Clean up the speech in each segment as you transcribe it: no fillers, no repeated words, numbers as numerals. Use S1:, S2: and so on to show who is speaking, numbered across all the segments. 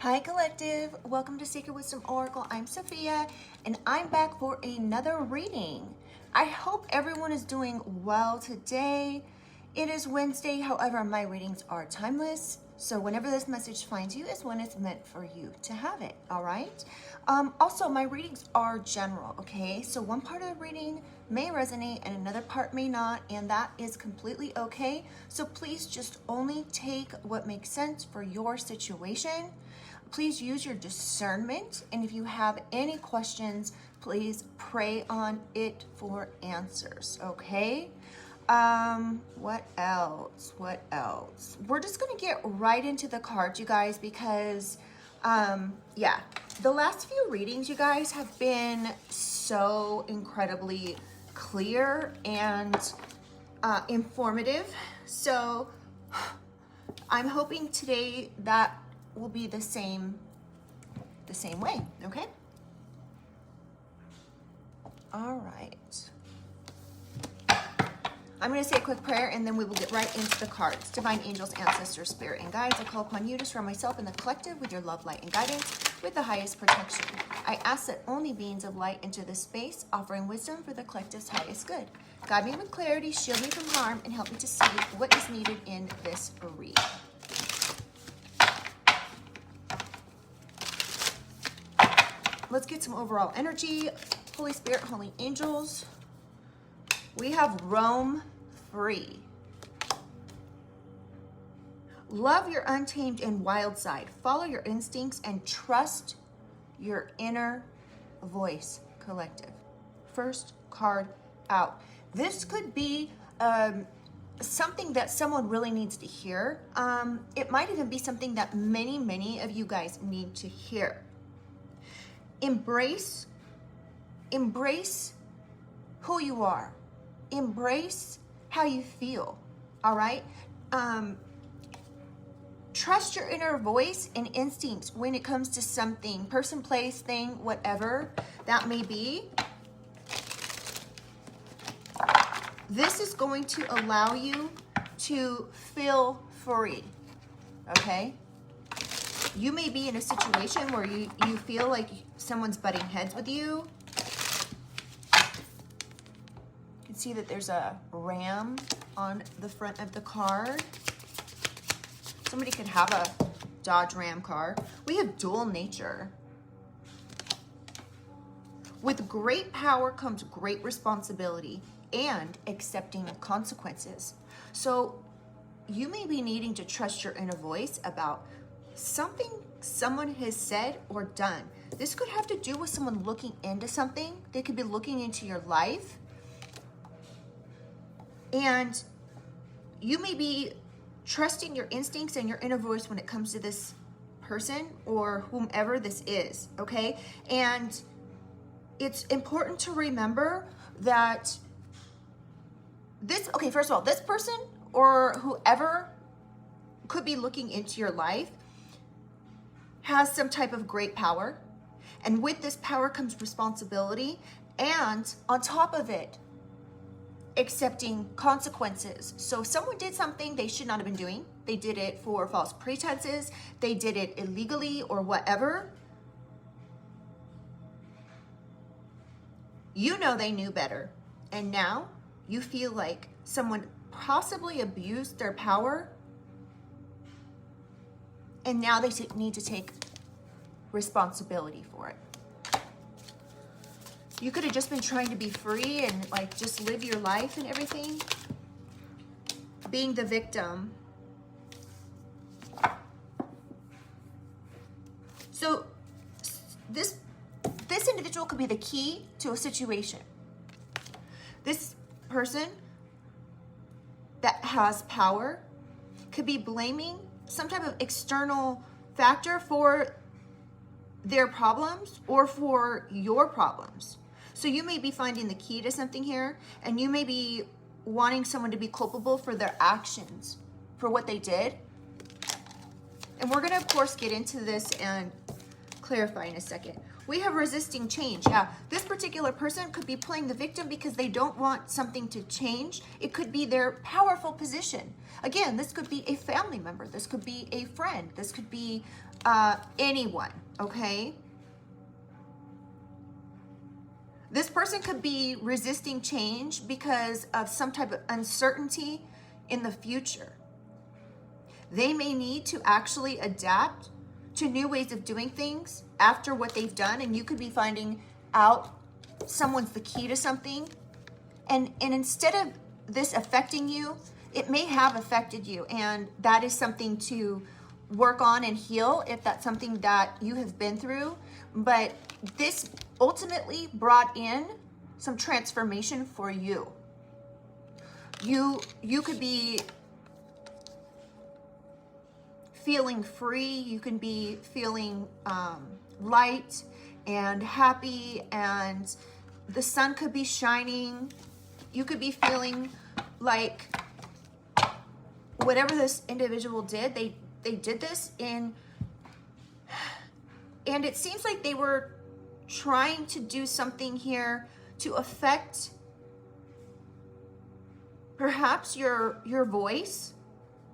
S1: Hi Collective, welcome to Sacred Wisdom Oracle. I'm Sophia and I'm back for another reading. I hope everyone is doing well today. It is Wednesday, however, my readings are timeless. So whenever this message finds you is when it's meant for you to have it, all right? Also, my readings are general, okay? So one part of the reading may resonate and another part may not, and that is completely okay. So please just only take what makes sense for your situation. Please use your discernment, and if you have any questions, please pray on it for answers, okay? What else? We're just gonna get right into the cards, you guys, because, yeah, the last few readings, you guys, have been so incredibly clear and informative. So I'm hoping today that will be the same way, okay? All right. I'm going to say a quick prayer and then we will get right into the cards. Divine angels, ancestors, spirit, and guides, I call upon you to surround myself and the collective with your love, light, and guidance with the highest protection. I ask that only beings of light enter this space, offering wisdom for the collective's highest good. Guide me with clarity, shield me from harm, and help me to see what is needed in this reading. Let's get some overall energy. Holy Spirit, holy angels. We have roam free. Love your untamed and wild side. Follow your instincts and trust your inner voice, collective. First card out. This could be something that someone really needs to hear. It might even be something that many of you guys need to hear. Embrace who you are. Embrace how you feel, all right? Trust your inner voice and instincts when it comes to something, person, place, thing, whatever that may be. This is going to allow you to feel free, okay? You may be in a situation where you feel like someone's butting heads with you. You can see that there's a ram on the front of the card. Somebody could have a Dodge Ram car. We have dual nature. With great power comes great responsibility and accepting consequences. So you may be needing to trust your inner voice about something someone has said or done. This could have to do with someone looking into something. They could be looking into your life. And you may be trusting your instincts and your inner voice when it comes to this person or whomever this is, okay? And it's important to remember that first of all, this person or whoever could be looking into your life has some type of great power. And with this power comes responsibility. And on top of it, accepting consequences. So if someone did something they should not have been doing, they did it for false pretenses, they did it illegally or whatever, you know they knew better. And now you feel like someone possibly abused their power, and now they need to take responsibility for it. You could have just been trying to be free and like just live your life and everything, being the victim. So this individual could be the key to a situation. This person that has power could be blaming some type of external factor for their problems or for your problems. So you may be finding the key to something here, and you may be wanting someone to be culpable for their actions, for what they did. And we're going to, of course, get into this and clarify in a second. We have resisting change. Yeah, this particular person could be playing the victim because they don't want something to change. It could be their powerful position. Again, this could be a family member. This could be a friend. This could be anyone, okay? This person could be resisting change because of some type of uncertainty in the future. They may need to actually adapt to new ways of doing things after what they've done, and you could be finding out someone's the key to something. And instead of this affecting you, it may have affected you, and that is something to work on and heal if that's something that you have been through. But this ultimately brought in some transformation for you. You could be feeling free. You can be feeling light and happy, and the sun could be shining. You could be feeling like whatever this individual did, they did this and it seems like they were trying to do something here to affect perhaps your voice,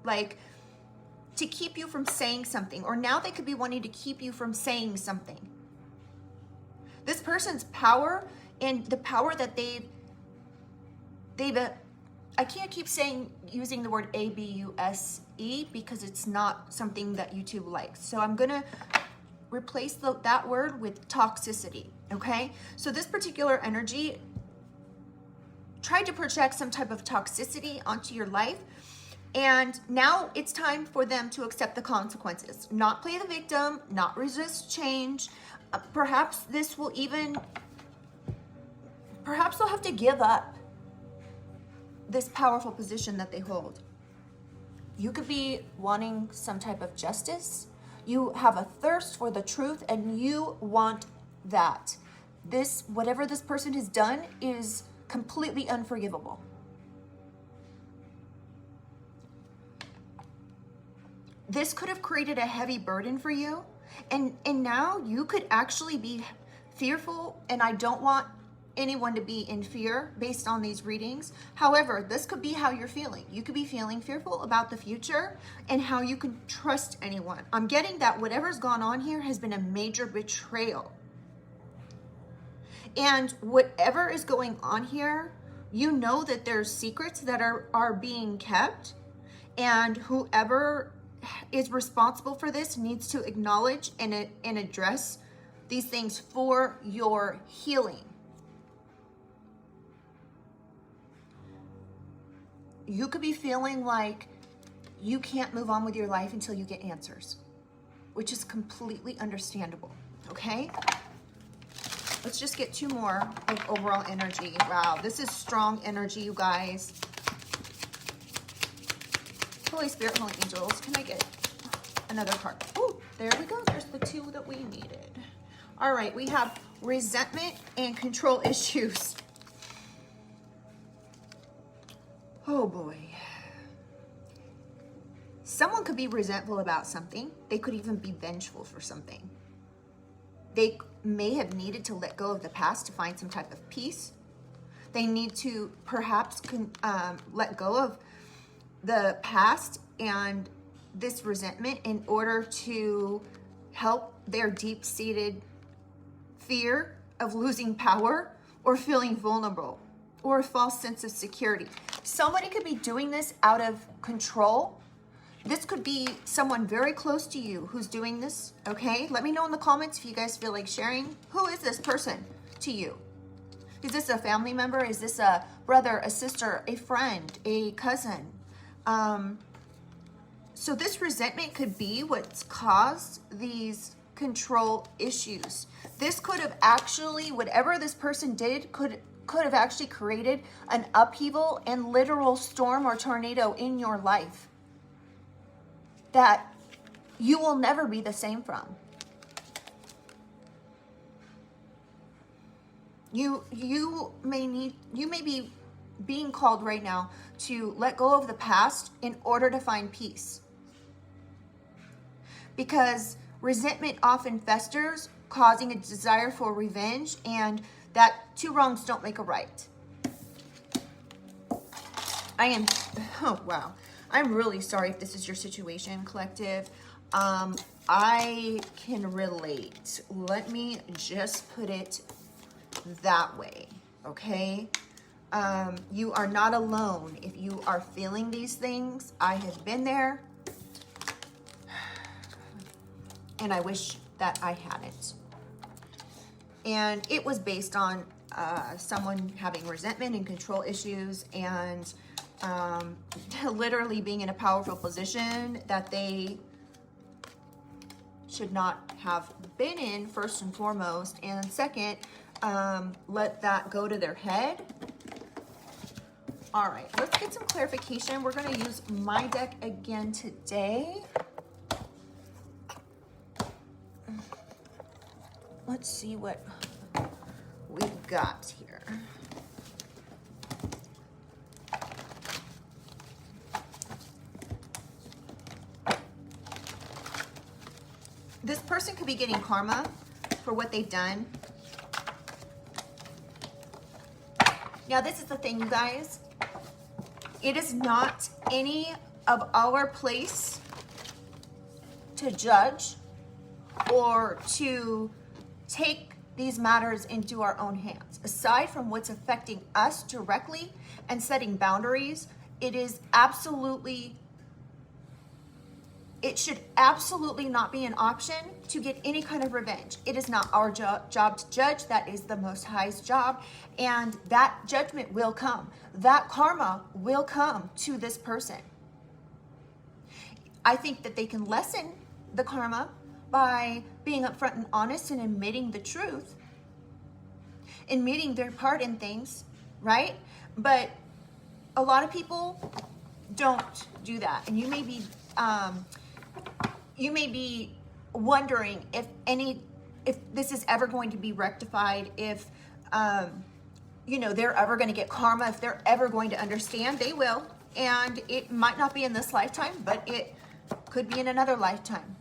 S1: like to keep you from saying something, or now they could be wanting to keep you from saying something. This person's power and the power that they've I can't keep using the word abuse because it's not something that YouTube likes. So I'm gonna replace that word with toxicity, okay? So this particular energy tried to project some type of toxicity onto your life, and now it's time for them to accept the consequences. Not play the victim, not resist change. Perhaps they'll have to give up this powerful position that they hold. You could be wanting some type of justice. You have a thirst for the truth and you want that. Whatever this person has done is completely unforgivable. This could have created a heavy burden for you, and now you could actually be fearful, and I don't want anyone to be in fear based on these readings. However, this could be how you're feeling. You could be feeling fearful about the future and how you can trust anyone. I'm getting that whatever's gone on here has been a major betrayal. And whatever is going on here, you know that there's secrets that are being kept, and whoever is responsible for this needs to acknowledge and address these things for your healing. You could be feeling like you can't move on with your life until you get answers, which is completely understandable, okay? Let's just get two more of overall energy. Wow, this is strong energy, you guys. Holy Spirit, Holy Angels, can I get another card? Oh, there we go. There's the two that we needed. All right, we have resentment and control issues. Oh boy. Someone could be resentful about something. They could even be vengeful for something. They may have needed to let go of the past to find some type of peace. They need to perhaps let go of the past and this resentment in order to help their deep-seated fear of losing power or feeling vulnerable or a false sense of security. Somebody could be doing this out of control. This could be someone very close to you who's doing this, okay? Let me know in the comments if you guys feel like sharing. Who is this person to you? Is this a family member? Is this a brother, a sister, a friend, a cousin? So this resentment could be what's caused these control issues. This could have actually, whatever this person did, could have actually created an upheaval and literal storm or tornado in your life that you will never be the same from. You may be being called right now to let go of the past in order to find peace. Because resentment often festers, causing a desire for revenge, and that two wrongs don't make a right. Oh wow. I'm really sorry if this is your situation, collective. I can relate. Let me just put it that way, okay? You are not alone if you are feeling these things. I have been there, and I wish that I hadn't. And it was based on someone having resentment and control issues, and literally being in a powerful position that they should not have been in, first and foremost, and second, let that go to their head. All right, let's get some clarification. We're going to use my deck again today. Let's see what we've got here. This person could be getting karma for what they've done. Now, this is the thing, you guys. It is not any of our place to judge or to take these matters into our own hands. Aside from what's affecting us directly and setting boundaries, it should absolutely not be an option to get any kind of revenge. It is not our job to judge. That is the Most High's job. And that judgment will come. That karma will come to this person. I think that they can lessen the karma by being upfront and honest and admitting the truth, admitting their part in things, right? But a lot of people don't do that. And you may be wondering if this is ever going to be rectified, if they're ever going to get karma, if they're ever going to understand. They will, and it might not be in this lifetime, but it could be in another lifetime.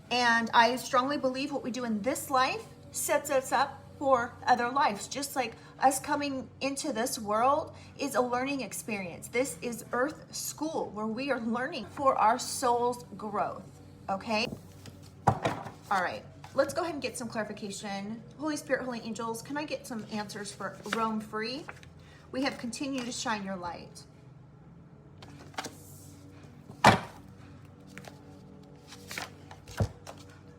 S1: And I strongly believe what we do in this life sets us up for other lives. Just like us coming into this world is a learning experience. This is Earth School, where we are learning for our soul's growth, okay? All right, let's go ahead and get some clarification. Holy Spirit, Holy Angels, can I get some answers for roam free? We have continued to shine your light.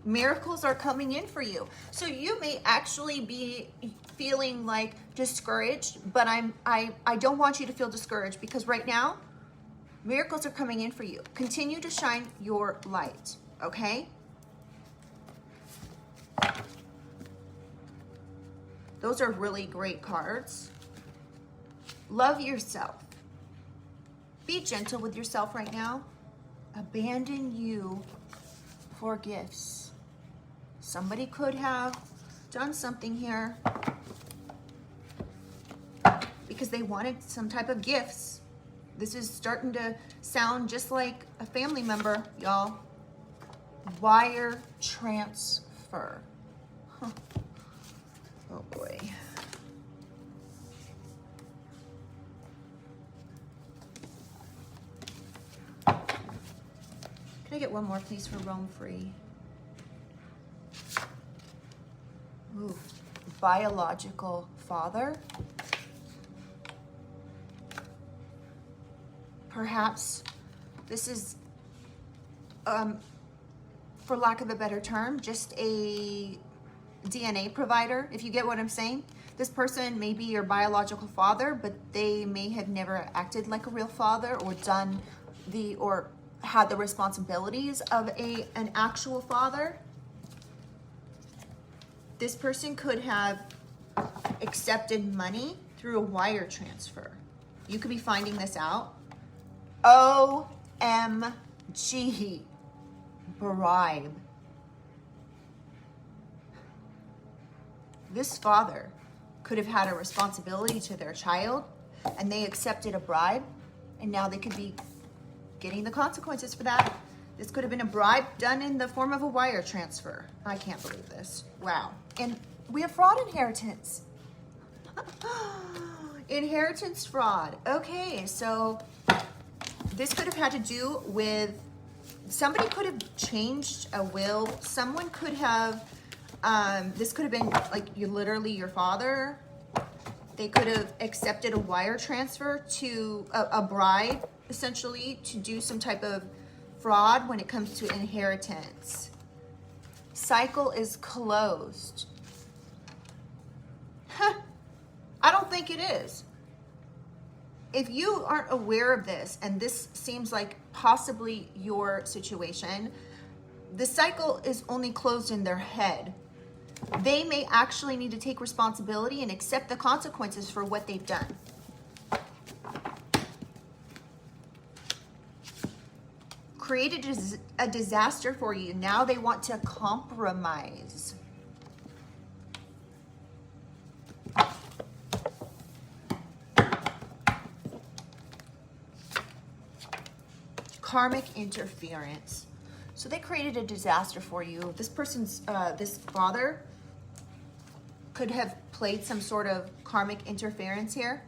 S1: Miracles are coming in for you. So you may actually be feeling like discouraged, but I don't want you to feel discouraged, because right now, miracles are coming in for you. Continue to shine your light, okay? Those are really great cards. Love yourself. Be gentle with yourself right now. Abandon you for gifts. Somebody could have done something here because they wanted some type of gifts. This is starting to sound just like a family member, y'all. Wire transfer. Huh. Oh boy. Can I get one more, please, for roam free? Ooh, biological father. Perhaps this is, for lack of a better term, just a DNA provider, if you get what I'm saying. This person may be your biological father, but they may have never acted like a real father or had the responsibilities of an actual father. This person could have accepted money through a wire transfer. You could be finding this out. OMG, bribe. This father could have had a responsibility to their child, and they accepted a bribe, and now they could be getting the consequences for that. This could have been a bribe done in the form of a wire transfer. I can't believe this. Wow. And we have fraud inheritance. Inheritance fraud. Okay, so this could have had to do with, somebody could have changed a will. Someone could have, this could have been like literally your father. They could have accepted a wire transfer to a bribe, essentially, to do some type of fraud when it comes to inheritance. Cycle is closed. I don't think it is. If you aren't aware of this, and this seems like possibly your situation, the cycle is only closed in their head. They may actually need to take responsibility and accept the consequences for what they've done. Created a disaster for you. Now they want to compromise. Karmic interference. So they created a disaster for you. This person's, this father could have played some sort of karmic interference here.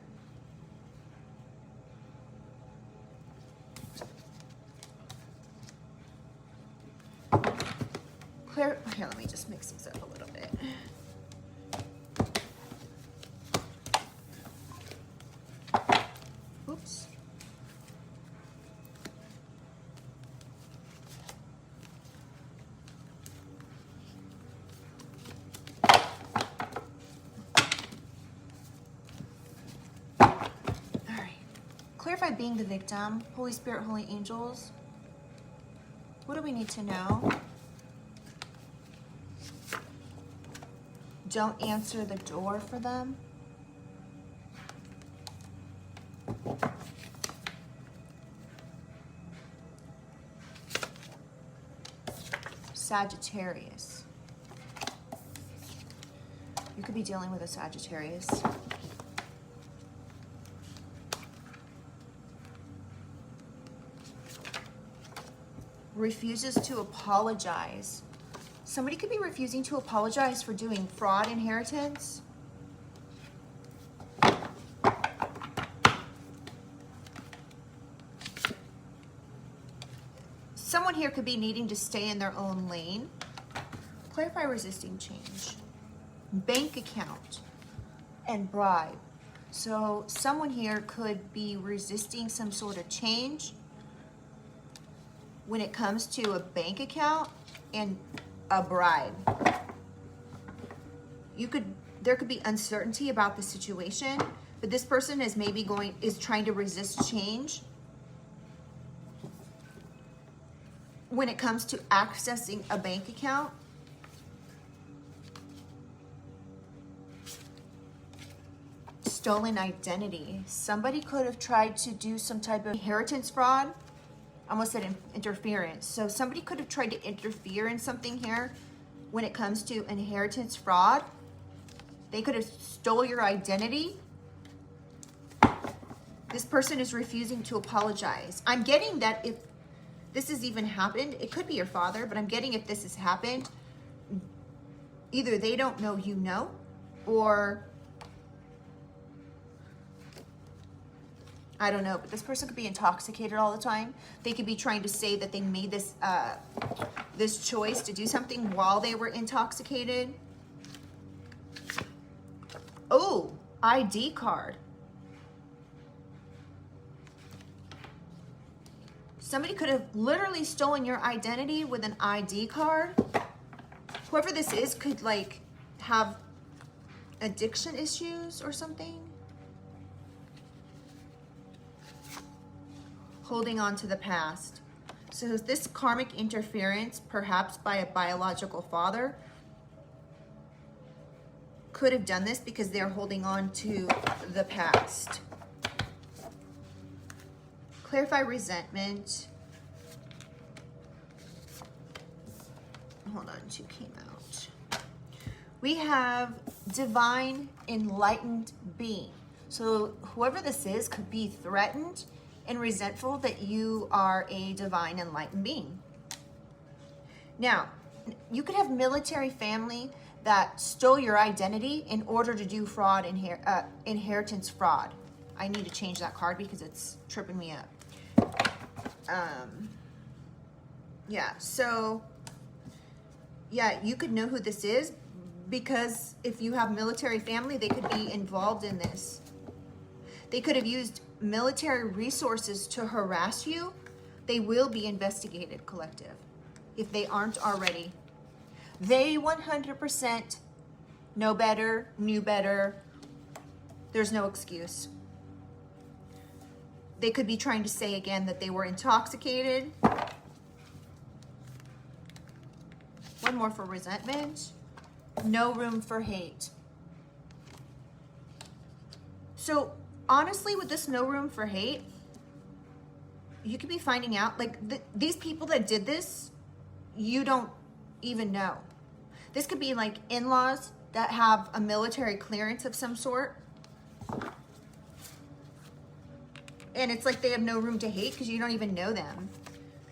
S1: Here, let me just mix these up a little bit. Oops. All right. Clarify being the victim. Holy Spirit, Holy Angels. What do we need to know? Don't answer the door for them. Sagittarius. You could be dealing with a Sagittarius. Refuses to apologize. Somebody could be refusing to apologize for doing fraud inheritance. Someone here could be needing to stay in their own lane. Clarify resisting change. Bank account and bribe. So someone here could be resisting some sort of change when it comes to a bank account and a bribe. There could be uncertainty about the situation, but this person is is trying to resist change when it comes to accessing a bank account. Stolen identity. Somebody could have tried to do some type of inheritance fraud. I almost said interference. So somebody could have tried to interfere in something here when it comes to inheritance fraud. They could have stole your identity. This person is refusing to apologize. I'm getting that if this has even happened, it could be your father, but I'm getting if this has happened, either they don't know you know, or I don't know, but this person could be intoxicated all the time. They could be trying to say that they made this this choice to do something while they were intoxicated. Oh, ID card. Somebody could have literally stolen your identity with an ID card. Whoever this is could like have addiction issues or something. Holding on to the past. So this karmic interference, perhaps by a biological father, could have done this because they're holding on to the past. Clarify resentment. Hold on, two came out. We have divine enlightened being. So whoever this is could be threatened and resentful that you are a divine enlightened being. Now, you could have military family that stole your identity in order to do fraud, inheritance fraud. I need to change that card because it's tripping me up. Yeah, so, yeah, you could know who this is because if you have military family, they could be involved in this. They could have used military resources to harass you. They will be investigated, collective, if they aren't already. They 100% know better, knew better. There's no excuse. They could be trying to say again that they were intoxicated. One more for resentment. No room for hate. So honestly, with this no room for hate, you could be finding out, like, these people that did this, you don't even know. This could be like in-laws that have a military clearance of some sort. And it's like they have no room to hate because you don't even know them.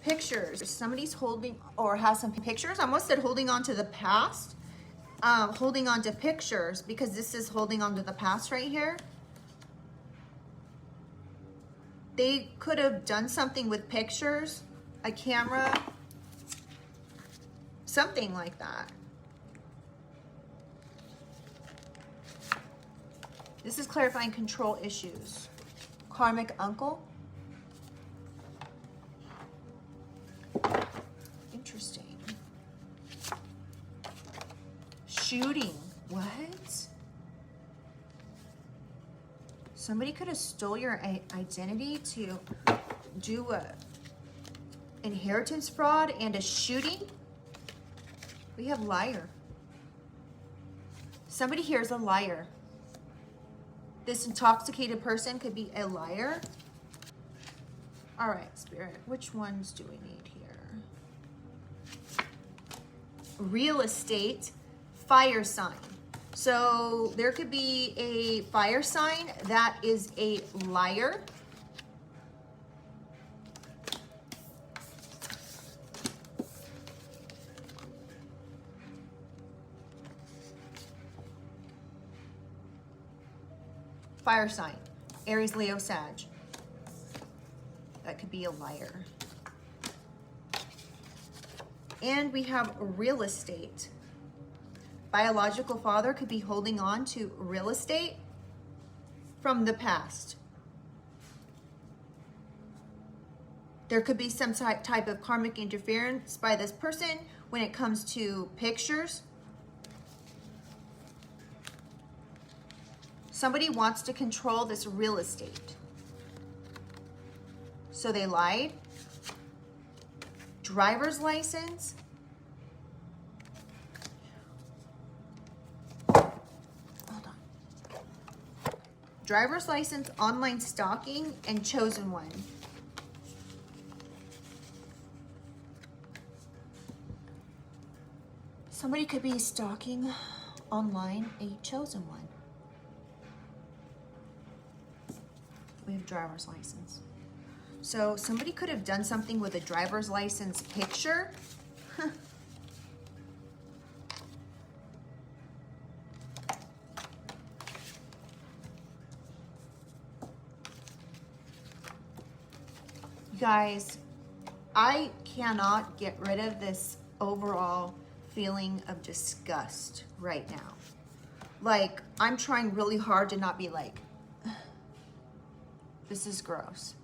S1: Pictures. Somebody's holding or has some pictures. I almost said holding on to the past. Holding on to pictures because this is holding on to the past right here. They could have done something with pictures, a camera, something like that. This is clarifying control issues. Karmic uncle. Interesting. Shooting. What? Somebody could have stole your identity to do a inheritance fraud and a shooting. We have liar. Somebody here is a liar. This intoxicated person could be a liar. All right, Spirit, which ones do we need here? Real estate, fire sign. So there could be a fire sign that is a liar. Fire sign, Aries, Leo, Sag. That could be a liar. And we have real estate. Biological father could be holding on to real estate from the past. There could be some type of karmic interference by this person when it comes to pictures. Somebody wants to control this real estate. So they lied. Driver's license. Hold on. Driver's license, online stalking, and chosen one. Somebody could be stalking online a chosen one. We have driver's license. So somebody could have done something with a driver's license picture. You guys, I cannot get rid of this overall feeling of disgust right now. Like, I'm trying really hard to not be like, this is gross.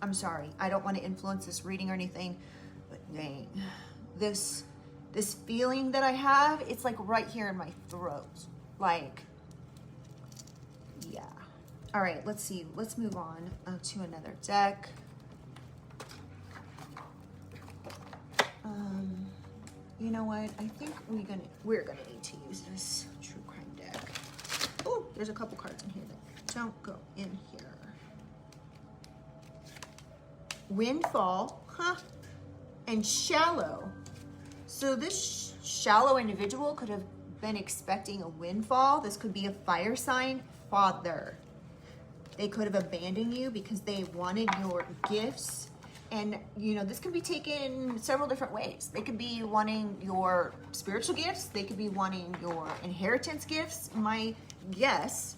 S1: I'm sorry. I don't want to influence this reading or anything, but dang, this feeling that I have, it's like right here in my throat. Like, yeah. All right, let's see. Let's move on to another deck. You know what? I think we're gonna need to use this true crime deck. Oh, there's a couple cards in here that don't go in here. Windfall, and shallow. So this shallow individual could have been expecting a windfall. This could be a fire sign father. They could have abandoned you because they wanted your gifts And, you know, this can be taken several different ways. They could be wanting your spiritual gifts. They could be wanting your inheritance gifts. My guess,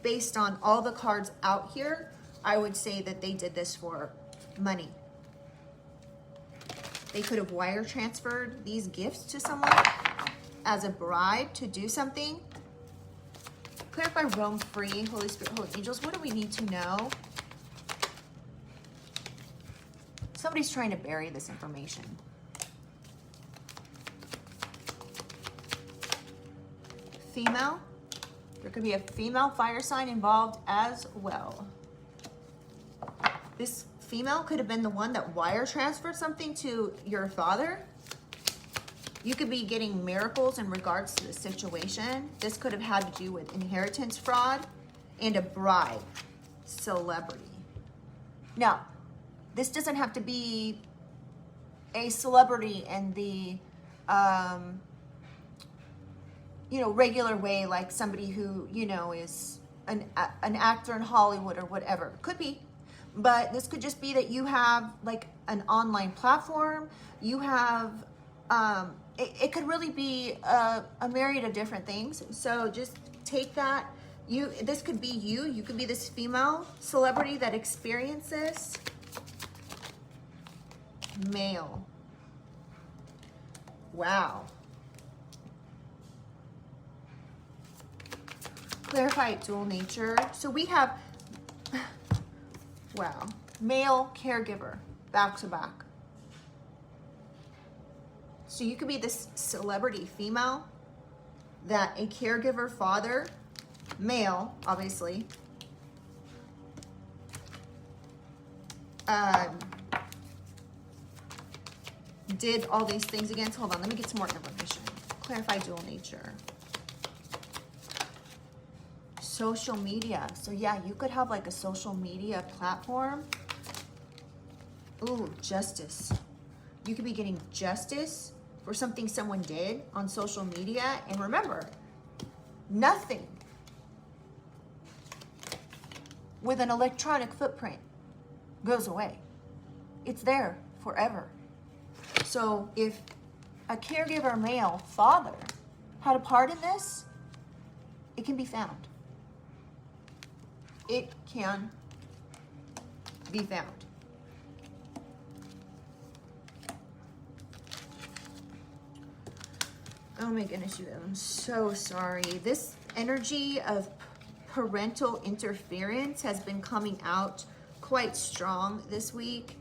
S1: based on all the cards out here, I would say that they did this for money. They could have wire transferred these gifts to someone as a bribe to do something. Clarify, roam free, Holy Spirit, Holy Angels. What do we need to know? Somebody's trying to bury this information. Female. There could be a female fire sign involved as well. This female could have been the one that wire transferred something to your father. You could be getting miracles in regards to the situation. This could have had to do with inheritance fraud and a bribe. Celebrity. Now, this doesn't have to be a celebrity in the, you know, regular way, like somebody who, you know, is an actor in Hollywood or whatever. Could be. But this could just be that you have like an online platform. You have, it could really be a myriad of different things. So just take that. This could be you. You could be this female celebrity that experienced this. Male. Wow. Clarify dual nature. So we have, wow, male caregiver, back to back. So you could be this celebrity female that a caregiver father, male, obviously, did all these things against. Hold on, let me get some more information. Clarify dual nature. Social media. So yeah, you could have like a social media platform. Ooh, justice. You could be getting justice for something someone did on social media. And remember, nothing with an electronic footprint goes away. It's there forever. So if a caregiver male father had a part in this, it can be found. It can be found. Oh my goodness, you guys, I'm so sorry. This energy of parental interference has been coming out quite strong this week.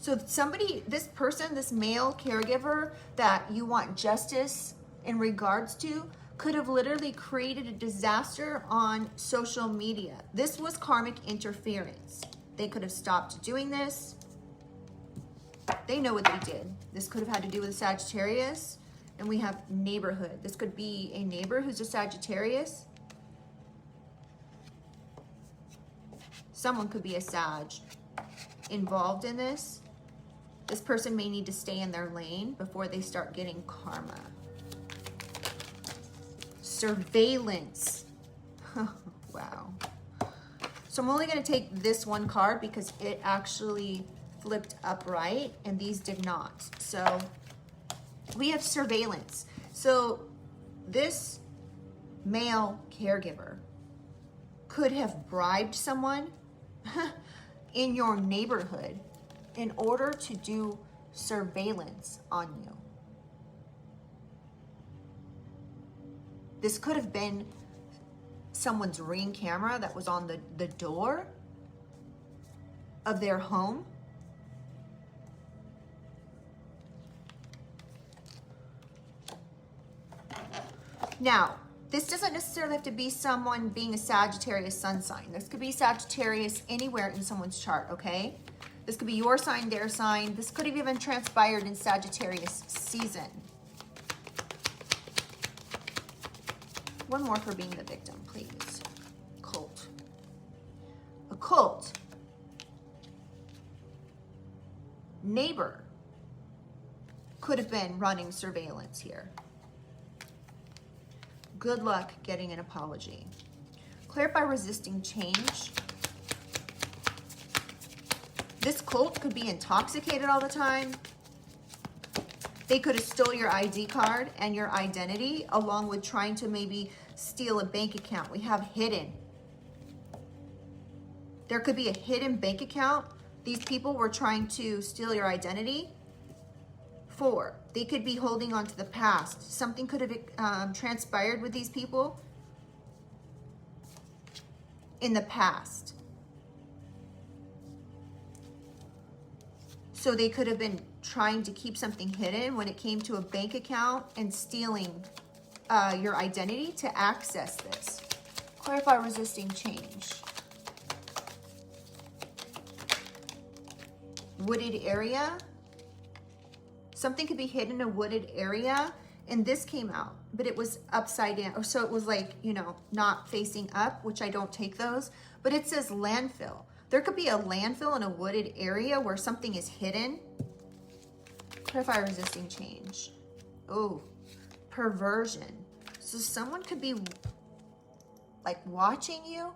S1: So somebody, this person, this male caregiver that you want justice in regards to, could have literally created a disaster on social media. This was karmic interference. They could have stopped doing this. They know what they did. This could have had to do with a Sagittarius. And we have neighborhood. This could be a neighbor who's a Sagittarius. Someone could be a Sag involved in this. This person may need to stay in their lane before they start getting karma. Surveillance. Wow. So I'm only going to take this one card because it actually flipped upright and these did not. So we have surveillance. So this male caregiver could have bribed someone in your neighborhood in order to do surveillance on you. This could have been someone's Ring camera that was on the door of their home. Now, this doesn't necessarily have to be someone being a Sagittarius sun sign. This could be Sagittarius anywhere in someone's chart, okay? This could be your sign, their sign. This could have even transpired in Sagittarius season. One more for being the victim, please. Cult. A cult. Neighbor could have been running surveillance here. Good luck getting an apology. Clarify resisting change. This cult could be intoxicated all the time. They could have stole your ID card and your identity, along with trying to maybe steal a bank account. We have hidden. There could be a hidden bank account. These people were trying to steal your identity. 4, they could be holding on to the past. Something could have transpired with these people in the past. So they could have been trying to keep something hidden when it came to a bank account and stealing your identity to access this. Clarify resisting change. Wooded area. Something could be hidden in a wooded area, and this came out, but it was upside down. Or so it was like, you know, not facing up, which I don't take those, but it says landfill. There could be a landfill in a wooded area where something is hidden. Clarify resisting change. Oh, perversion. So someone could be like watching you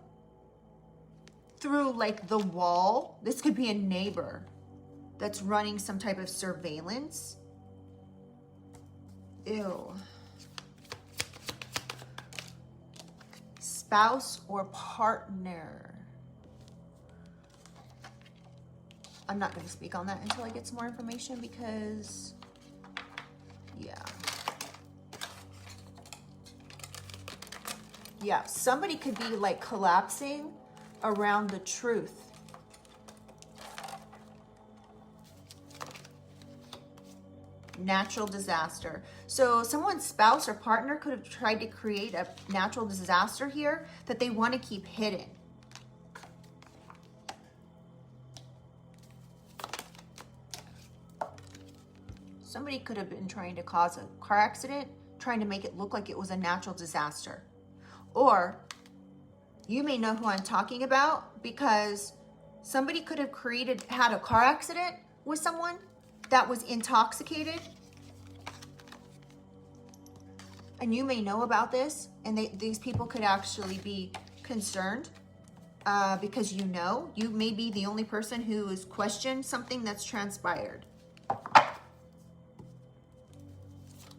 S1: through like the wall. This could be a neighbor that's running some type of surveillance. Ew. Spouse or partner. I'm not going to speak on that until I get some more information because, yeah. Yeah, somebody could be like collapsing around the truth. Natural disaster. So someone's spouse or partner could have tried to create a natural disaster here that they want to keep hidden. Somebody could have been trying to cause a car accident, trying to make it look like it was a natural disaster. Or you may know who I'm talking about because somebody could have had a car accident with someone that was intoxicated. And you may know about this, and these people could actually be concerned because you may be the only person who has questioned something that's transpired.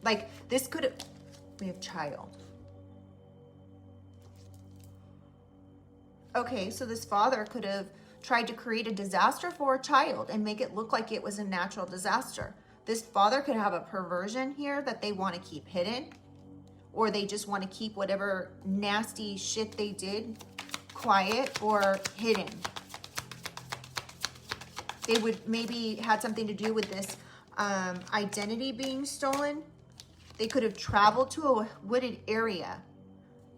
S1: Like this could have, we have child. Okay, so this father could have tried to create a disaster for a child and make it look like it was a natural disaster. This father could have a perversion here that they want to keep hidden, or they just want to keep whatever nasty shit they did quiet or hidden. They would maybe had something to do with this identity being stolen. They could have traveled to a wooded area.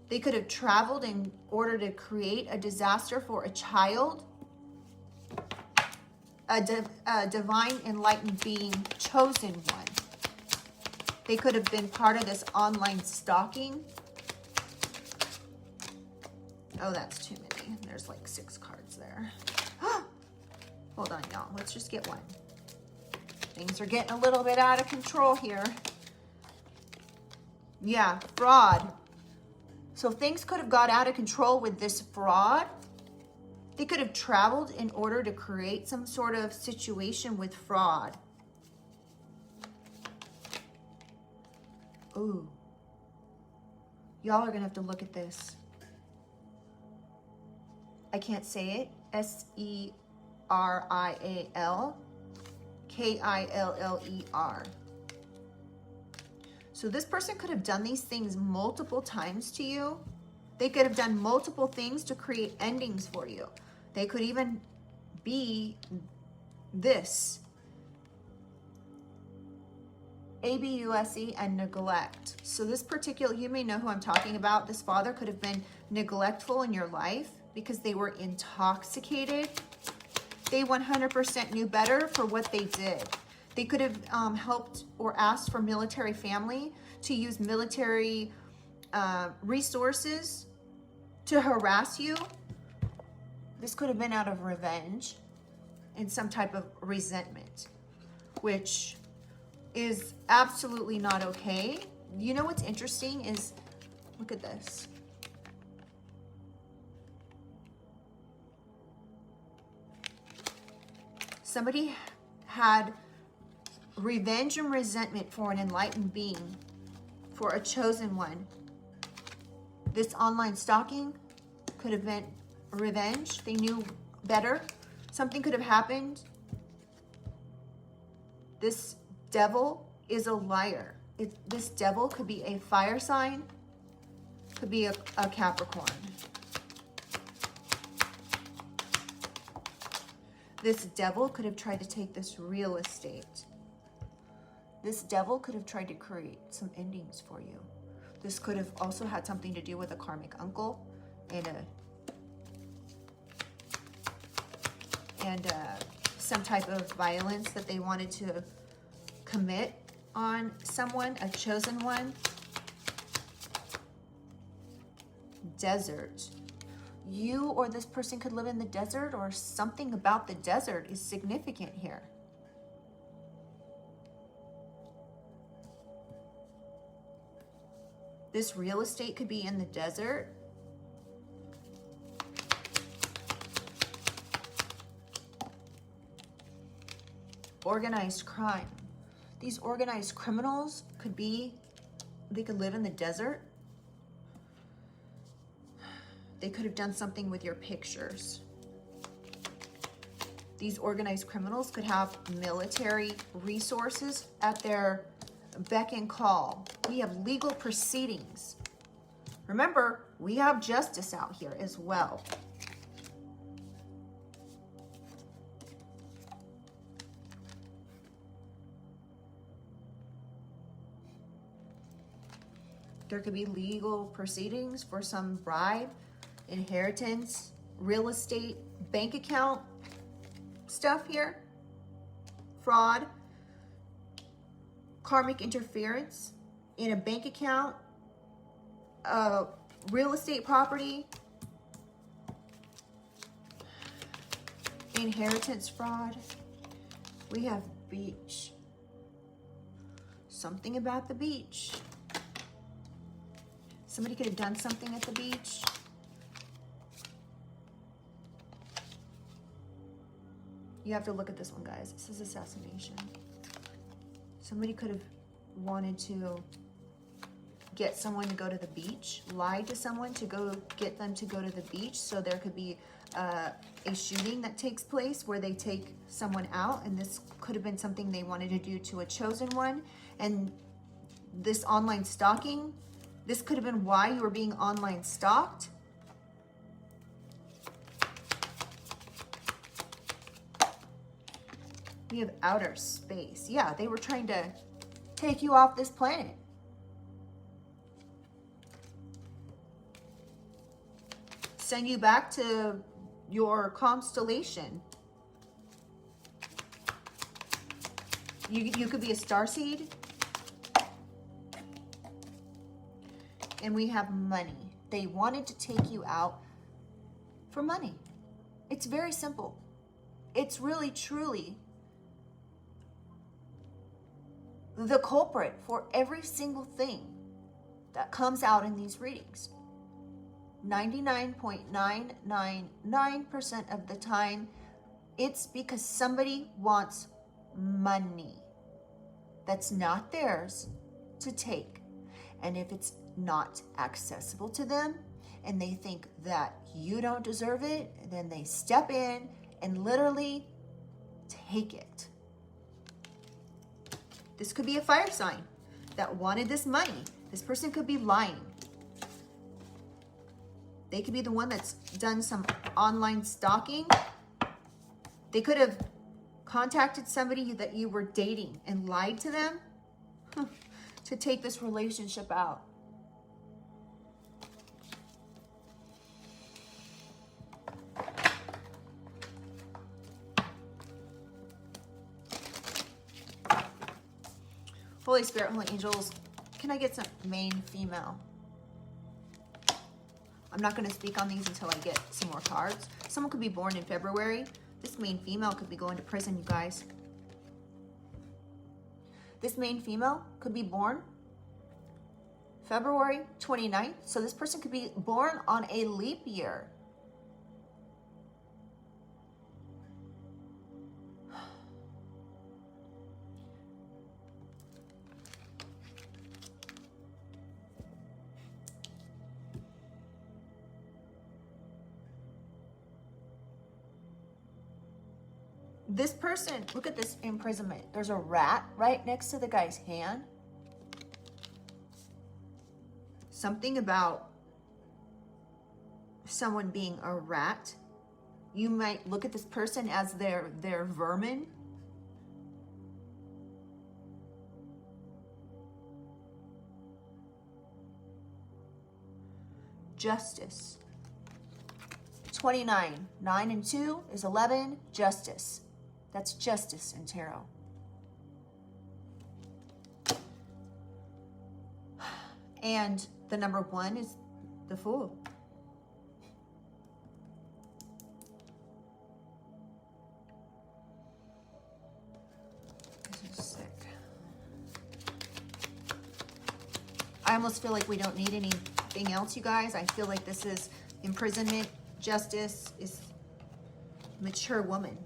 S1: They could have traveled in order to create a disaster for a child. A divine enlightened being, chosen one. They could have been part of this online stalking. Oh, that's too many. There's like 6 cards there. Hold on, y'all. Let's just get one. Things are getting a little bit out of control here. Yeah, fraud. So things could have got out of control with this fraud. They could have traveled in order to create some sort of situation with fraud. Ooh. Y'all are going to have to look at this. I can't say it. Serial Killer. So this person could have done these things multiple times to you. They could have done multiple things to create endings for you. They could even be this. Abuse and neglect. So this particular, you may know who I'm talking about. This father could have been neglectful in your life because they were intoxicated. They 100% knew better for what they did. They could have helped or asked for military family to use military resources to harass you. This could have been out of revenge and some type of resentment, which is absolutely not okay. You know what's interesting is, look at this. Somebody had revenge and resentment for an enlightened being, for a chosen one. This online stalking could have been revenge. They knew better. Something could have happened. This devil is a liar. This devil could be a fire sign, could be a Capricorn. This devil could have tried to take this real estate. This devil could have tried to create some endings for you. This could have also had something to do with a karmic uncle and some type of violence that they wanted to commit on someone, a chosen one. Desert. You or this person could live in the desert, or something about the desert is significant here. This real estate could be in the desert. Organized crime. These organized criminals could be, they could live in the desert. They could have done something with your pictures. These organized criminals could have military resources at their beck and call. We have legal proceedings. Remember, we have justice out here as well. There could be legal proceedings for some bribe, inheritance, real estate, bank account stuff here. Fraud, karmic interference in a bank account, real estate property, inheritance fraud. We have beach. Something about the beach. Somebody could have done something at the beach. You have to look at this one, guys. This is assassination. Somebody could have wanted to get someone to go to the beach, lied to someone to go get them to go to the beach, so there could be a shooting that takes place where they take someone out, and this could have been something they wanted to do to a chosen one. And this online stalking, this could have been why you were being online stalked. We have outer space. Yeah, they were trying to take you off this planet. Send you back to your constellation. You could be a starseed. And we have money. They wanted to take you out for money. It's very simple. It's really, truly the culprit for every single thing that comes out in these readings. 99.999% of the time, it's because somebody wants money that's not theirs to take. And if it's not accessible to them and they think that you don't deserve it, then they step in and literally take it. This could be a fire sign that wanted this money. This person could be lying. They could be the one that's done some online stalking. They could have contacted somebody that you were dating and lied to them to take this relationship out. Holy Spirit, Holy Angels, can I get some main female? I'm not going to speak on these until I get some more cards. Someone could be born in February. This main female could be going to prison, you guys. This main female could be born February 29th. So this person could be born on a leap year. this person, look at this imprisonment. There's a rat right next to the guy's hand. Something about someone being a rat. You might look at this person as their vermin. Justice. 29. 9 and 2 is 11. Justice. That's justice in tarot. And the number 1 is the Fool. This is sick. I almost feel like we don't need anything else, you guys. I feel like this is imprisonment. Justice is mature woman.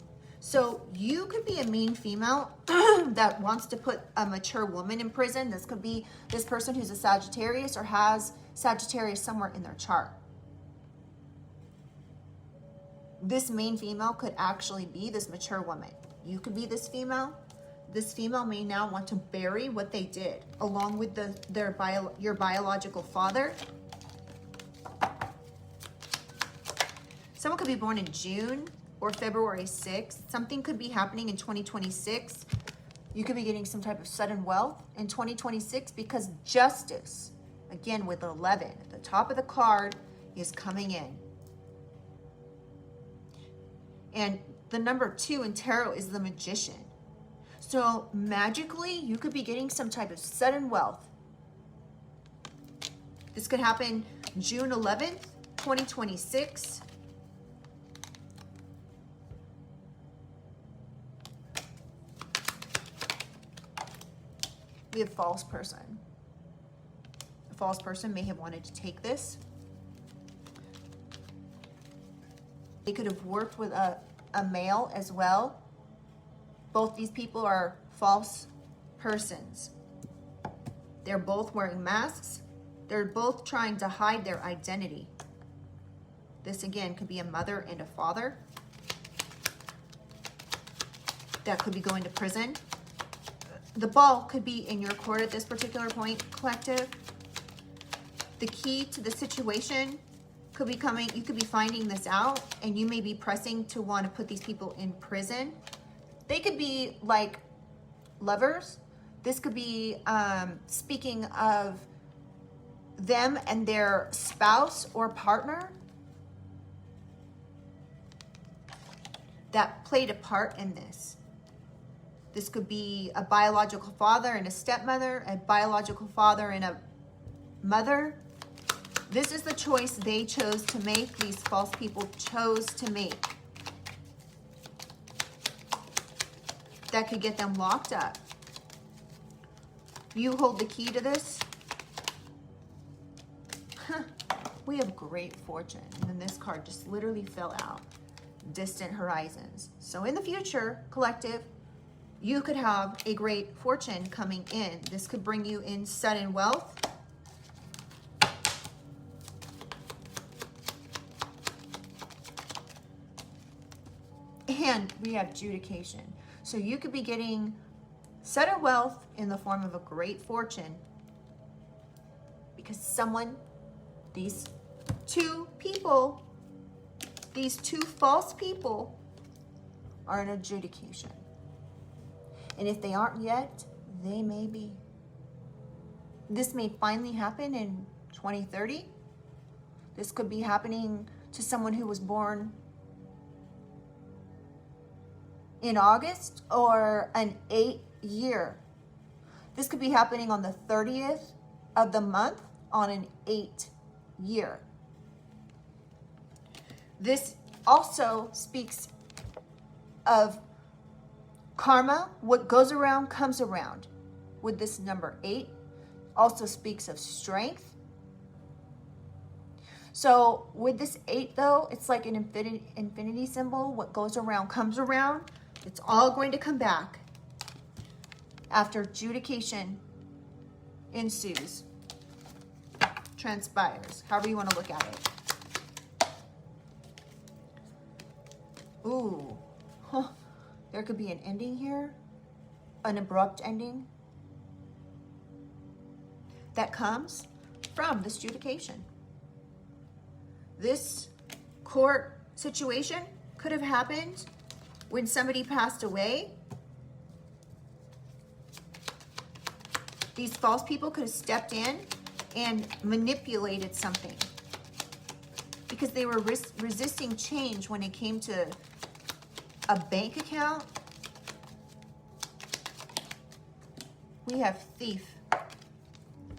S1: So you could be a mean female that wants to put a mature woman in prison. This could be this person who's a Sagittarius or has Sagittarius somewhere in their chart. This mean female could actually be this mature woman. You could be this female. This female may now want to bury what they did along with your biological father. Someone could be born in June or February 6th. Something could be happening in 2026. You could be getting some type of sudden wealth in 2026 because justice, again with 11, at the top of the card, is coming in. And the number 2 in tarot is the Magician. So magically, you could be getting some type of sudden wealth. This could happen June 11th, 2026. We have false person. A false person may have wanted to take this. They could have worked with a male as well. Both these people are false persons. They're both wearing masks. They're both trying to hide their identity. This again could be a mother and a father that could be going to prison. The ball could be in your court at this particular point, collective. The key to the situation could be coming. You could be finding this out, and you may be pressing to want to put these people in prison. They could be like lovers. This could be speaking of them and their spouse or partner that played a part in this. This could be a biological father and a stepmother, a biological father and a mother. This is the choice they chose to make, these false people chose to make. That could get them locked up. You hold the key to this. We have great fortune. And then this card just literally fell out. Distant horizons. So in the future, collective, you could have a great fortune coming in. This could bring you in sudden wealth. And we have adjudication. So you could be getting sudden wealth in the form of a great fortune because someone, these 2 people, these 2 false people are in adjudication. And if they aren't yet, they may be. This may finally happen in 2030. This could be happening to someone who was born in August or an 8 year. This could be happening on the 30th of the month on an 8 year. This also speaks of karma. What goes around comes around. With this number 8 also speaks of strength. So with this 8 though, it's like an infinity symbol. What goes around comes around. It's all going to come back after adjudication ensues, transpires, however you want to look at it. Ooh, huh. There could be an ending here, an abrupt ending that comes from this adjudication. This court situation could have happened when somebody passed away. These false people could have stepped in and manipulated something because they were resisting change when it came to a bank account. We have thief.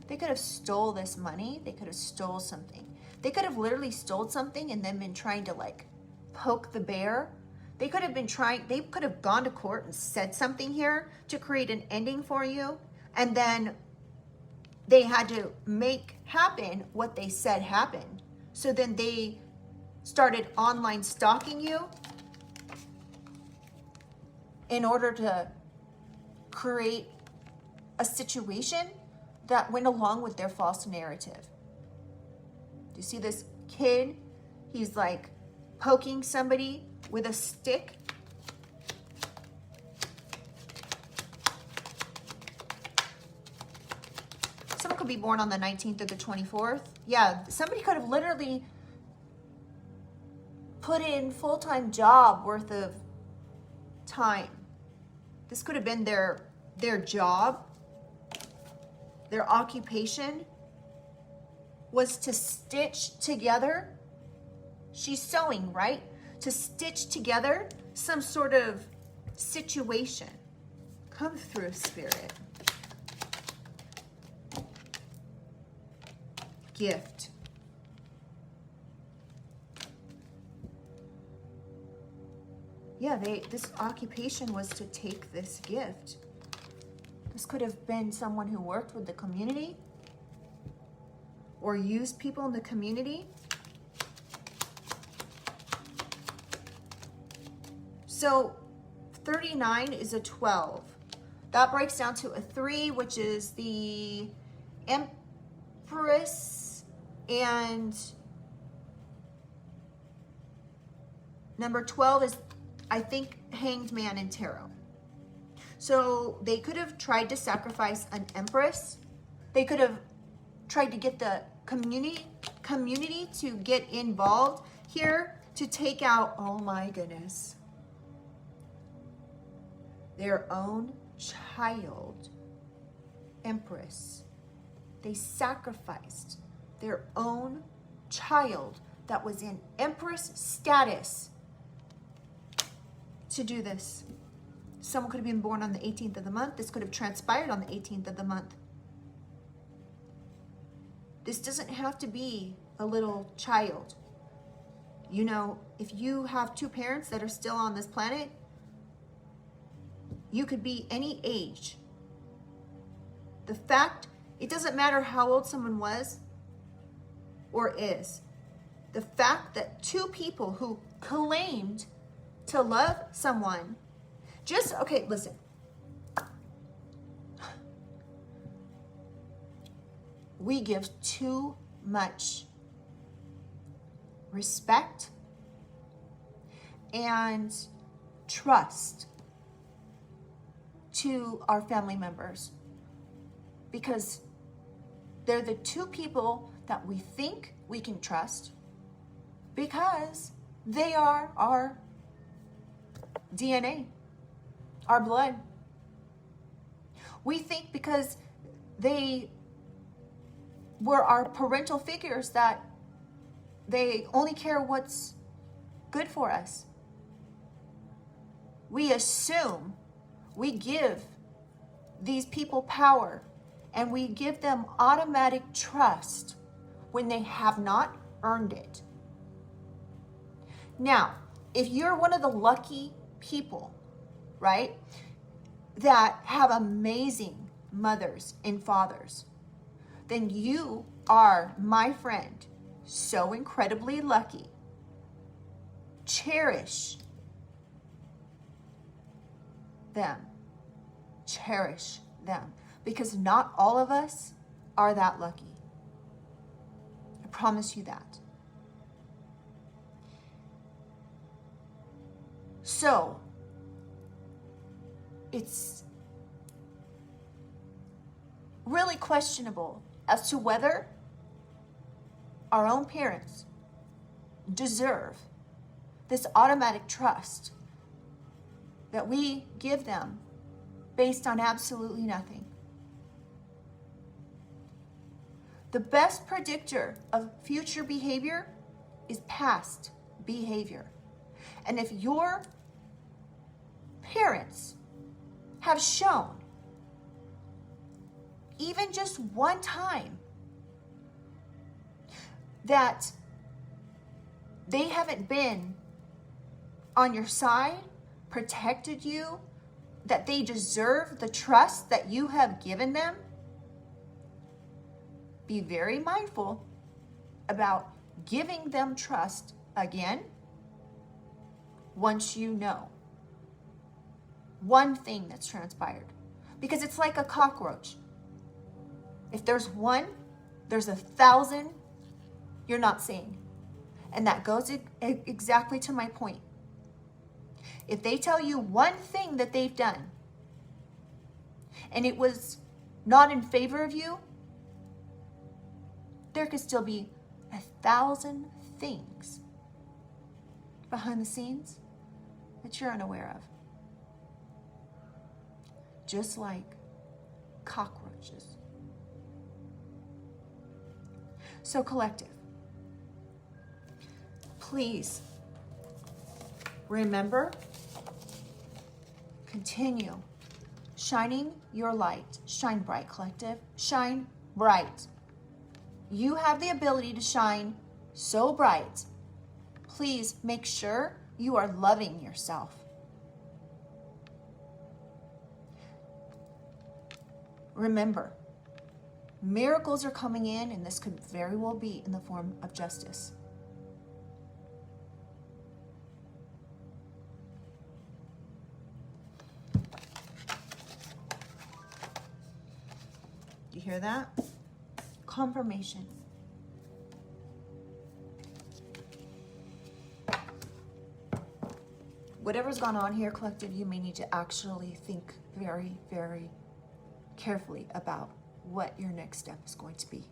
S1: They could have stole this money. They could have stole something. They could have literally stole something and then been trying to like poke the bear. They could have been trying, they could have gone to court and said something here to create an ending for you. And then they had to make happen what they said happened. So then they started online stalking you in order to create a situation that went along with their false narrative. Do you see this kid? He's like poking somebody with a stick. Someone could be born on the 19th or the 24th. Yeah, somebody could have literally put in full-time job worth of time. This could have been their job. Their occupation was to stitch together. She's sewing, right? To stitch together some sort of situation. Come through, Spirit. Gift. Yeah, this occupation was to take this gift. This could have been someone who worked with the community or used people in the community. So 39 is a 12. That breaks down to a 3, which is the Empress, and number 12 is, I think, Hanged Man in Tarot. So they could have tried to sacrifice an Empress. They could have tried to get the community to get involved here to take out, oh my goodness, their own child, Empress. They sacrificed their own child that was in Empress status to do this. Someone could have been born on the 18th of the month. This could have transpired on the 18th of the month. This doesn't have to be a little child. You know, if you have 2 parents that are still on this planet, you could be any age. The fact, it doesn't matter how old someone was or is. The fact that 2 people who claimed to love someone okay, listen. We give too much respect and trust to our family members because they're the 2 people that we think we can trust because they are our DNA. Our blood. We think because they were our parental figures that they only care what's good for us. We assume, we give these people power and we give them automatic trust when they have not earned it. Now, if you're one of the lucky people, right, that have amazing mothers and fathers, then you are, my friend, so incredibly lucky. Cherish them. Cherish them. Because not all of us are that lucky. I promise you that. So, it's really questionable as to whether our own parents deserve this automatic trust that we give them based on absolutely nothing. The best predictor of future behavior is past behavior. And if your parents have shown, even just one time, that they haven't been on your side, protected you, that they deserve the trust that you have given them, be very mindful about giving them trust again once you know one thing that's transpired. Because it's like a cockroach. If there's one, there's 1,000 you're not seeing. And that goes exactly to my point. If they tell you one thing that they've done and it was not in favor of you, there could still be 1,000 things behind the scenes that you're unaware of. Just like cockroaches. So collective, please remember, continue shining your light. Shine bright, collective. Shine bright. You have the ability to shine so bright. Please make sure you are loving yourself. Remember, miracles are coming in, and this could very well be in the form of justice. You hear that? Confirmation. Whatever's gone on here, collective, you may need to actually think very, very carefully about what your next step is going to be.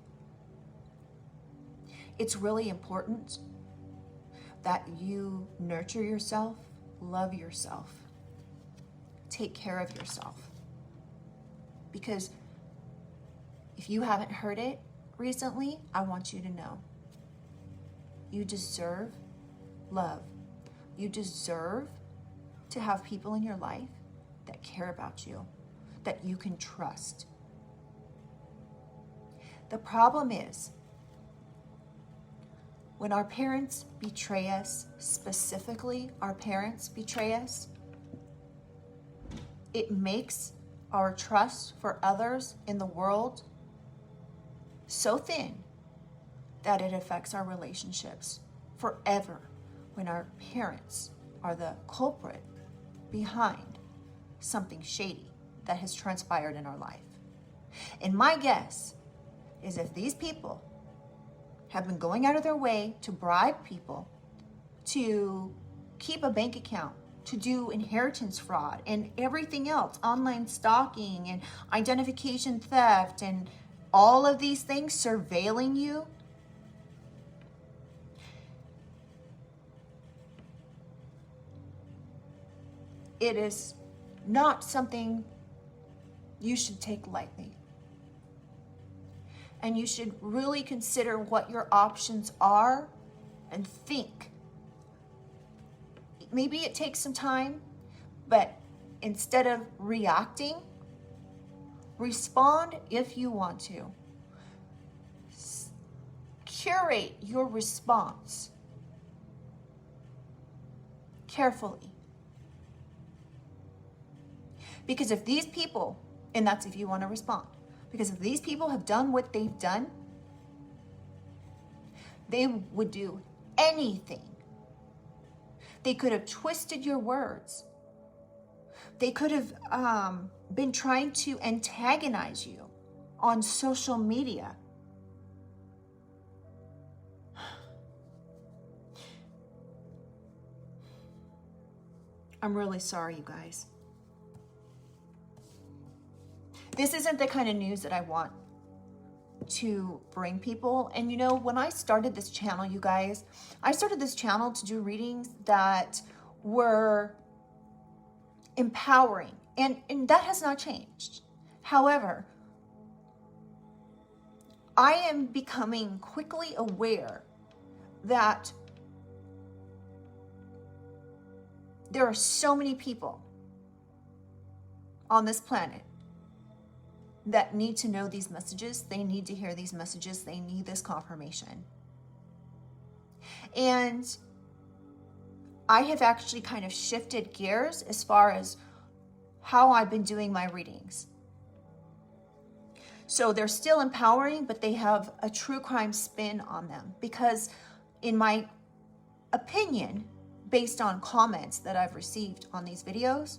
S1: It's really important that you nurture yourself, love yourself, take care of yourself. Because if you haven't heard it recently, I want you to know. You deserve love. You deserve to have people in your life that care about you, that you can trust. The problem is, when our parents betray us, specifically our parents betray us, it makes our trust for others in the world so thin that it affects our relationships forever when our parents are the culprit behind something shady that has transpired in our life. And my guess is if these people have been going out of their way to bribe people, to keep a bank account, to do inheritance fraud and everything else, online stalking and identification theft and all of these things, surveilling you, it is not something you should take lightly. And you should really consider what your options are and think. Maybe it takes some time, but instead of reacting, respond if you want to. Curate your response carefully. Because if these people, and that's if you want to respond, because if these people have done what they've done, they would do anything. They could have twisted your words. They could have been trying to antagonize you on social media. I'm really sorry, you guys. This isn't the kind of news that I want to bring people. And you know, when I started this channel, you guys, I started this channel to do readings that were empowering, and that has not changed. However, I am becoming quickly aware that there are so many people on this planet that need to know these messages. They need to hear these messages. They need this confirmation. And I have actually kind of shifted gears as far as how I've been doing my readings. So they're still empowering, but they have a true crime spin on them, because in my opinion, based on comments that I've received on these videos,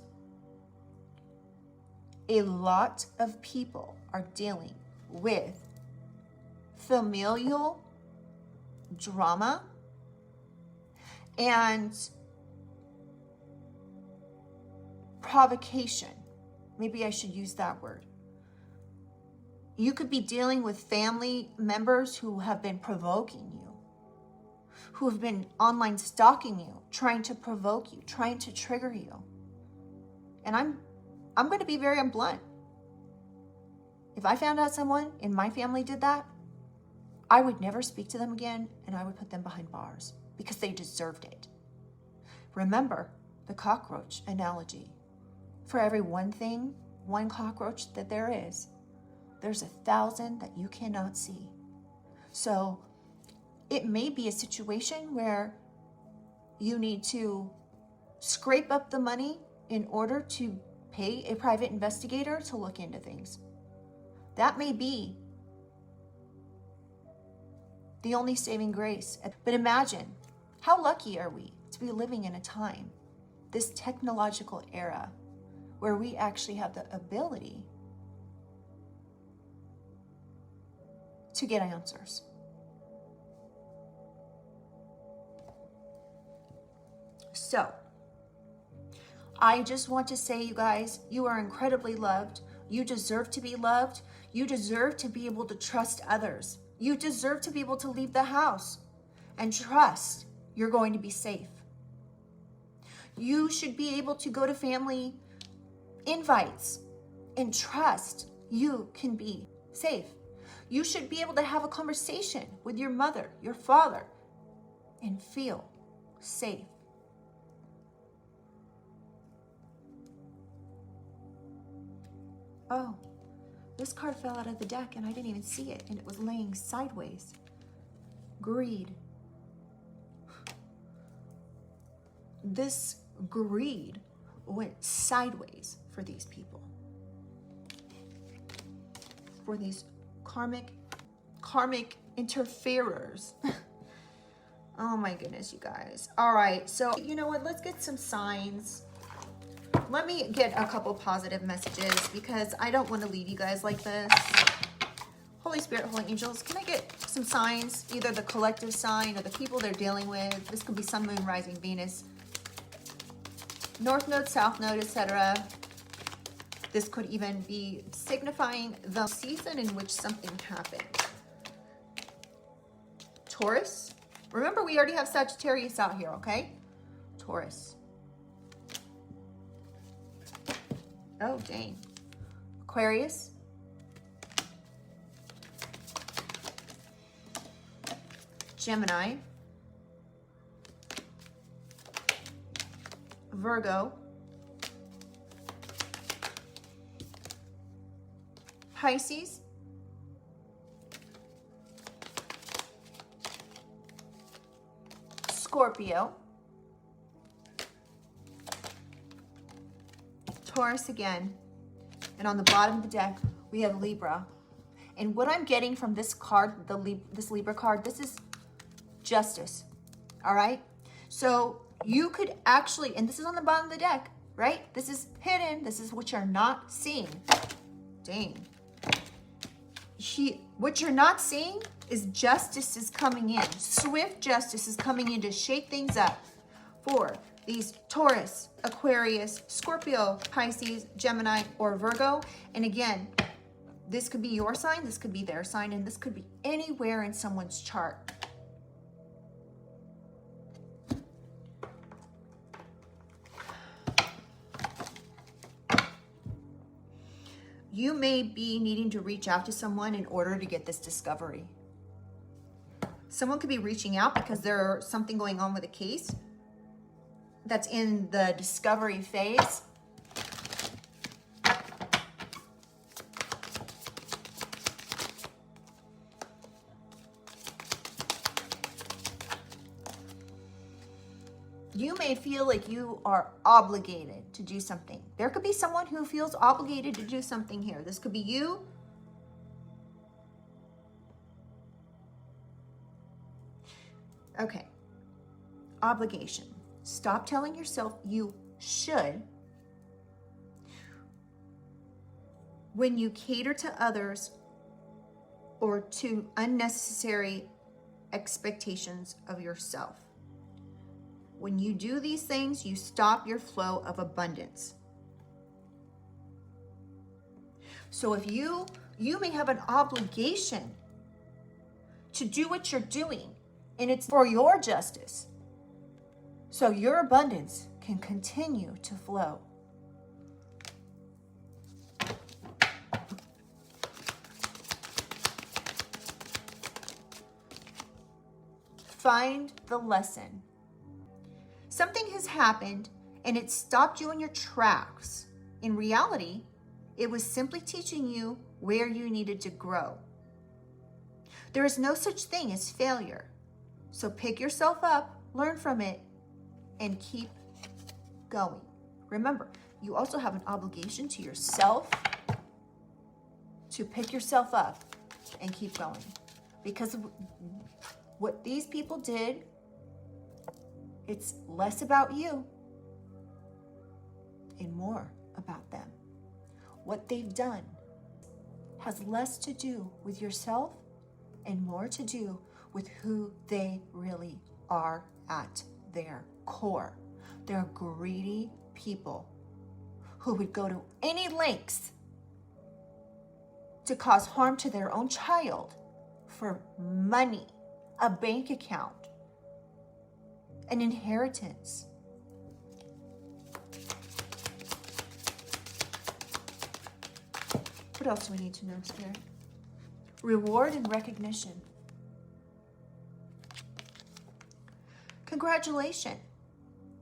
S1: a lot of people are dealing with familial drama and provocation. Maybe I should use that word. You could be dealing with family members who have been provoking you, who have been online stalking you, trying to provoke you, trying to trigger you. And I'm going to be very blunt. If I found out someone in my family did that, I would never speak to them again, and I would put them behind bars because they deserved it. Remember the cockroach analogy. For every one thing, one cockroach that there is, there's 1,000 that you cannot see. So it may be a situation where you need to scrape up the money in order to pay a private investigator to look into things. That may be the only saving grace. But imagine, how lucky are we to be living in a time, this technological era, where we actually have the ability to get answers. So, I just want to say, you guys, you are incredibly loved. You deserve to be loved. You deserve to be able to trust others. You deserve to be able to leave the house and trust you're going to be safe. You should be able to go to family invites and trust you can be safe. You should be able to have a conversation with your mother, your father, and feel safe. Oh, this card fell out of the deck and I didn't even see it, and it was laying sideways. Greed. This greed went sideways for these people. For these karmic interferers. Oh my goodness, you guys. All right, so you know what? Let's get some signs. Let me get a couple positive messages because I don't want to leave you guys like this. Holy Spirit, Holy Angels, can I get some signs? Either the collective sign or the people they're dealing with. This could be Sun, Moon, Rising, Venus, North Node, South Node, etc. This could even be signifying the season in which something happened. Taurus. Remember, we already have Sagittarius out here, okay? Taurus. Oh, dang. Aquarius. Gemini. Virgo. Pisces. Scorpio. Taurus again. And on the bottom of the deck, we have Libra. And what I'm getting from this card, this Libra card, this is justice. All right? So you could actually, and this is on the bottom of the deck, right? This is hidden. This is what you're not seeing. Dang. What you're not seeing is justice is coming in. Swift justice is coming in to shake things up for these Taurus, Aquarius, Scorpio, Pisces, Gemini, or Virgo. And again, This could be your sign, this could be their sign, and this could be anywhere in someone's chart. You may be needing to reach out to someone in order to get this discovery. Someone could be reaching out because there's something going on with a case that's in the discovery phase. You may feel like you are obligated to do something. There could be someone who feels obligated to do something here. This could be you. Okay. Obligation. Stop telling yourself you should. When you cater to others or to unnecessary expectations of yourself. When you do these things, you stop your flow of abundance. So if you may have an obligation to do what you're doing, and it's for your justice, so your abundance can continue to flow. Find the lesson. Something has happened and it stopped you in your tracks. In reality, it was simply teaching you where you needed to grow. There is no such thing as failure. So pick yourself up, learn from it, and keep going. Remember, you also have an obligation to yourself to pick yourself up and keep going. Because of what these people did, it's less about you and more about them. What they've done has less to do with yourself and more to do with who they really are at their core. They're greedy people who would go to any lengths to cause harm to their own child for money, a bank account, an inheritance. What else do we need to know, Spirit? Reward and recognition. Congratulations.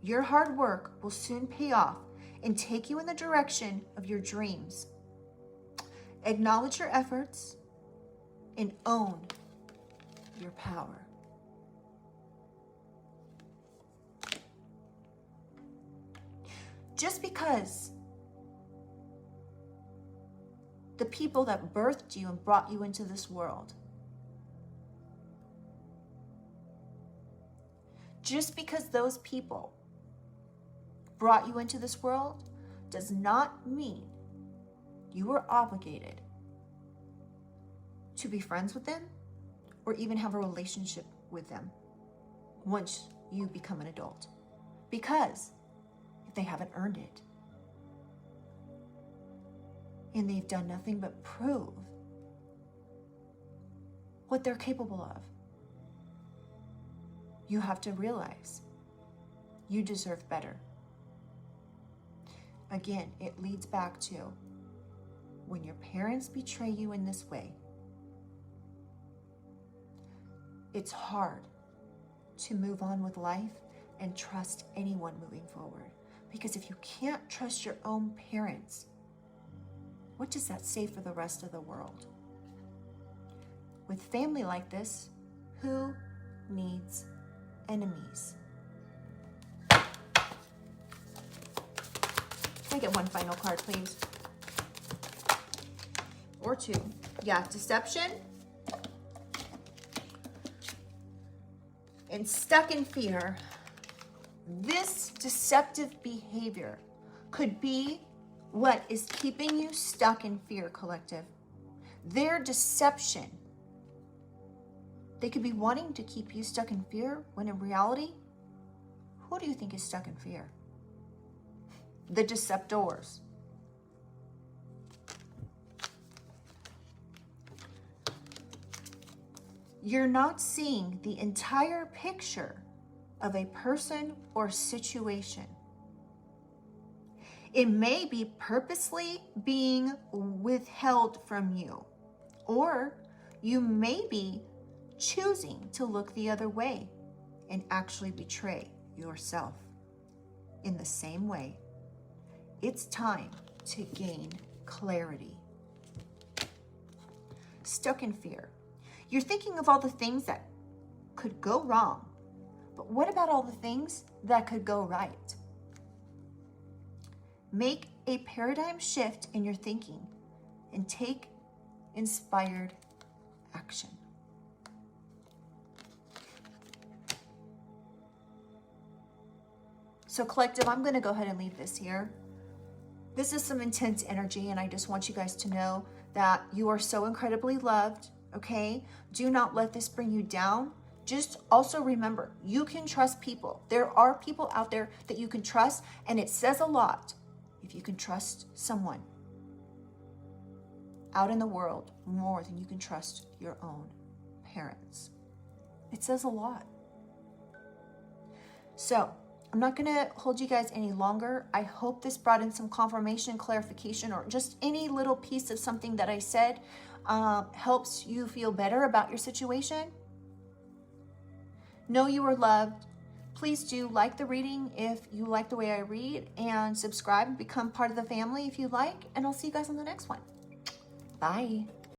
S1: Your hard work will soon pay off and take you in the direction of your dreams. Acknowledge your efforts and own your power. Just because the people that birthed you and brought you into this world, just because those people brought you into this world does not mean you are obligated to be friends with them or even have a relationship with them once you become an adult. Because if they haven't earned it and they've done nothing but prove what they're capable of, you have to realize you deserve better. Again, it leads back to when your parents betray you in this way, it's hard to move on with life and trust anyone moving forward. Because if you can't trust your own parents, what does that say for the rest of the world? With family like this, who needs enemies? Can I get one final card, please? Or two. Yeah, deception and stuck in fear. This deceptive behavior could be what is keeping you stuck in fear, collective. Their deception. They could be wanting to keep you stuck in fear when in reality, who do you think is stuck in fear? The deceptors. You're not seeing the entire picture of a person or situation. It may be purposely being withheld from you, or you may be choosing to look the other way and actually betray yourself. In the same way, it's time to gain clarity. Stuck in fear. You're thinking of all the things that could go wrong, but what about all the things that could go right? Make a paradigm shift in your thinking and take inspired action. So collective, I'm going to go ahead and leave this here. This is some intense energy, and I just want you guys to know that you are so incredibly loved, okay? Do not let this bring you down. Just also remember, you can trust people. There are people out there that you can trust, and it says a lot if you can trust someone out in the world more than you can trust your own parents. It says a lot. So, I'm not going to hold you guys any longer. I hope this brought in some confirmation, clarification, or just any little piece of something that I said helps you feel better about your situation. Know you are loved. Please do like the reading if you like the way I read, and subscribe and become part of the family if you like. And I'll see you guys on the next one. Bye.